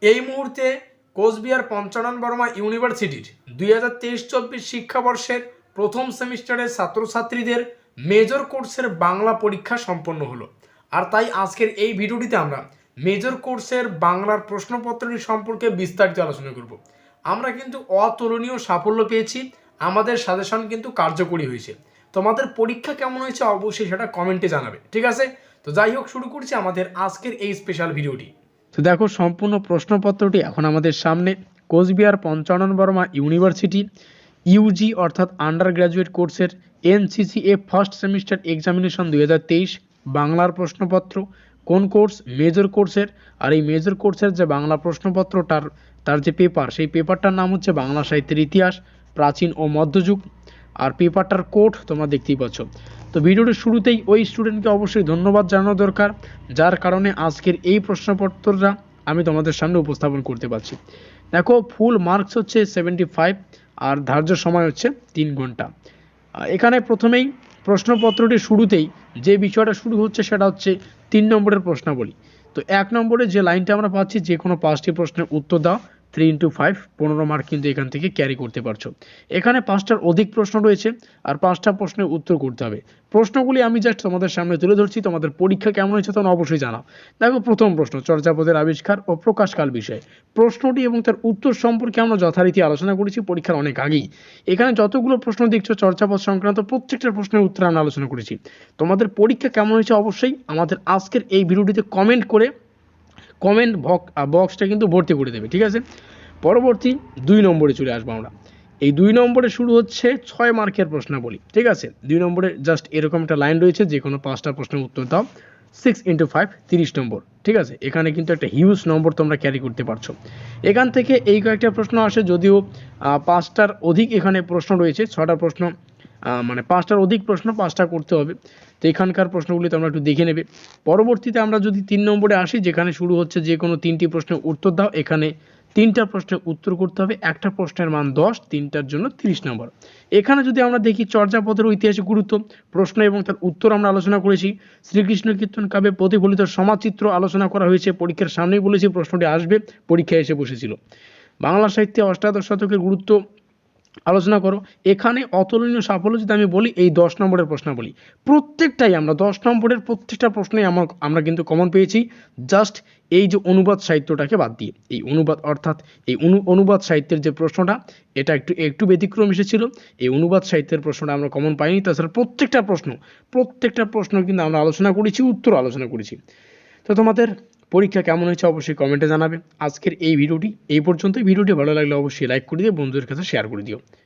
এই মুহূর্তে কোচবিহার পঞ্চানন বর্মা ইউনিভার্সিটির 2023-24 শিক্ষাবর্ষের প্রথম সেমিস্টারের ছাত্রছাত্রীদের মেজর কোর্সের বাংলা পরীক্ষা সম্পন্ন হলো। আর তাই আজকের এই ভিডিওটিতে আমরা মেজর কোর্সের বাংলার প্রশ্নপত্রটি সম্পর্কে বিস্তারিত আলোচনা করব। আমরা কিন্তু অতুলনীয় সাফল্য পেয়েছি, আমাদের সাজেশন কিন্তু কার্যকরী হয়েছে। তোমাদের পরীক্ষা কেমন হয়েছে অবশ্যই সেটা কমেন্টে জানাবে, ঠিক আছে? তো যাই হোক, শুরু করছি আমাদের আজকের এই স্পেশাল ভিডিওটি। তো দেখো, সম্পূর্ণ প্রশ্নপত্রটি এখন আমাদের সামনে। কোচবিহার পঞ্চানন বর্মা ইউনিভার্সিটি ইউজি অর্থাৎ আন্ডার গ্র্যাজুয়েট কোর্সের এনসিসিএ ফার্স্ট সেমিস্টার এক্সামিনেশন 2023 বাংলার প্রশ্নপত্র। কোন কোর্স? মেজর কোর্সের। আর এই মেজর কোর্সের যে বাংলা প্রশ্নপত্র তার যে পেপার, সেই পেপারটার নাম হচ্ছে বাংলা সাহিত্যের ইতিহাস, প্রাচীন ও মধ্যযুগ। আর পেপারটার কোড তোমরা দেখতেই পাচ্ছ। তো ভিডিওটির শুরুতেই ওই স্টুডেন্টকে অবশ্যই ধন্যবাদ জানানো দরকার, যার কারণে আজকের এই প্রশ্নপত্রটা আমি তোমাদের সামনে উপস্থাপন করতে পারছি। দেখো, ফুল মার্কস হচ্ছে 75 আর ধার্য সময় হচ্ছে 3 ঘন্টা। এখানে প্রথমেই প্রশ্নপত্রটি শুরুতেই যে বিষয়টা শুরু হচ্ছে সেটা হচ্ছে 3 নম্বরের প্রশ্নাবলী। তো 1 নম্বরে যে লাইনটা আমরা পাচ্ছি, যে কোনো 5টি প্রশ্নের উত্তর দাও, 3 into 5 15 মার্ক কিন্তু এখান থেকে ক্যারি করতে পারছো। এখানে 5টার অধিক প্রশ্ন রয়েছে আর 5টা প্রশ্নের উত্তর করতে হবে। প্রশ্নগুলি আমি জাস্ট তোমাদের সামনে তুলে ধরছি, তোমাদের পরীক্ষা কেমন হয়েছে তোমরা অবশ্যই জানাও। দেখো, প্রথম প্রশ্ন চর্যাপদের আবিষ্কার ও প্রকাশকাল বিষয়ে। প্রশ্নটি এবং তার উত্তর সম্পর্কে আমরা যথারীতি আলোচনা করেছি পরীক্ষার অনেক আগেই। এখানে যতগুলো প্রশ্ন দেখছো চর্যাপদ সংক্রান্ত প্রত্যেকটা প্রশ্নের উত্তর আমরা আলোচনা করেছি। তোমাদের পরীক্ষা কেমন হয়েছে অবশ্যই আমাদের আজকের এই ভিডিওটিতে কমেন্ট করে কমেন্ট বক্সটা কিন্তু ভর্তি করে দেবে, ঠিক আছে? পরবর্তী 2 নম্বরে চলে আসবো আমরা। এই 2 নম্বরে শুরু হচ্ছে 6 মার্কের প্রশ্নাবলী, ঠিক আছে? 2 নম্বরে জাস্ট এরকম একটা লাইন রয়েছে, যে কোনো 5টা প্রশ্নের উত্তর দাও, 6 into 5 30 নম্বর, ঠিক আছে? এখানে কিন্তু একটা হিউজ নম্বর তোমরা ক্যারি করতে পারছো। এখান থেকে এই কয়েকটা প্রশ্ন আসে, যদিও 5টার অধিক এখানে প্রশ্ন রয়েছে। 6টা প্রশ্ন মানে 5টার অধিক প্রশ্ন 5টা করতে হবে। তো এখানকার প্রশ্নগুলি তোমরা একটু দেখে নেবে। পরবর্তীতে আমরা যদি 3 নম্বরে আসি, যেখানে শুরু হচ্ছে যে কোনো 3টি প্রশ্নের উত্তর দাও। এখানে 3টা প্রশ্নের উত্তর করতে হবে, একটা প্রশ্নের মান 10, 3টার জন্য 30 নম্বর। এখানে যদি আমরা দেখি চর্যাপদের ঐতিহাসিক গুরুত্ব, প্রশ্ন এবং তার উত্তর আমরা আলোচনা করেছি। শ্রীকৃষ্ণ কীর্তন কাব্যে প্রতিফলিত সমাজচিত্র আলোচনা করা হয়েছে, পরীক্ষার সামনেই বলেছি প্রশ্নটি আসবে, পরীক্ষায় এসে বসেছিল। বাংলা সাহিত্যে অষ্টাদশ শতকের গুরুত্ব আলোচনা করো। এখানে অতুলনীয় সাফল্য যদি আমি বলি, এই 10 নম্বরের প্রশ্নাবলী প্রত্যেকটাই আমরা 10 নম্বরের প্রত্যেকটা প্রশ্নে আমরা কিন্তু কমন পেয়েছি, জাস্ট এই যে অনুবাদ সাহিত্যটাকে বাদ দিয়ে। এই অনুবাদ অর্থাৎ এই অনুবাদ সাহিত্যের যে প্রশ্নটা, এটা একটু ব্যতিক্রম এসেছিল। এই অনুবাদ সাহিত্যের প্রশ্নটা আমরা কমন পাইনি। তাছাড়া প্রত্যেকটা প্রশ্ন কিন্তু আমরা আলোচনা করেছি, উত্তর আলোচনা করেছি। তো তোমাদের পরীক্ষা কেমন হয়েছে অবশ্যই কমেন্টে জানাবে। আজকের এই ভিডিওটি এই পর্যন্তই। ভিডিওটি ভালো লাগলে অবশ্যই লাইক করে দিও, বন্ধুদের কাছে শেয়ার করে দিও।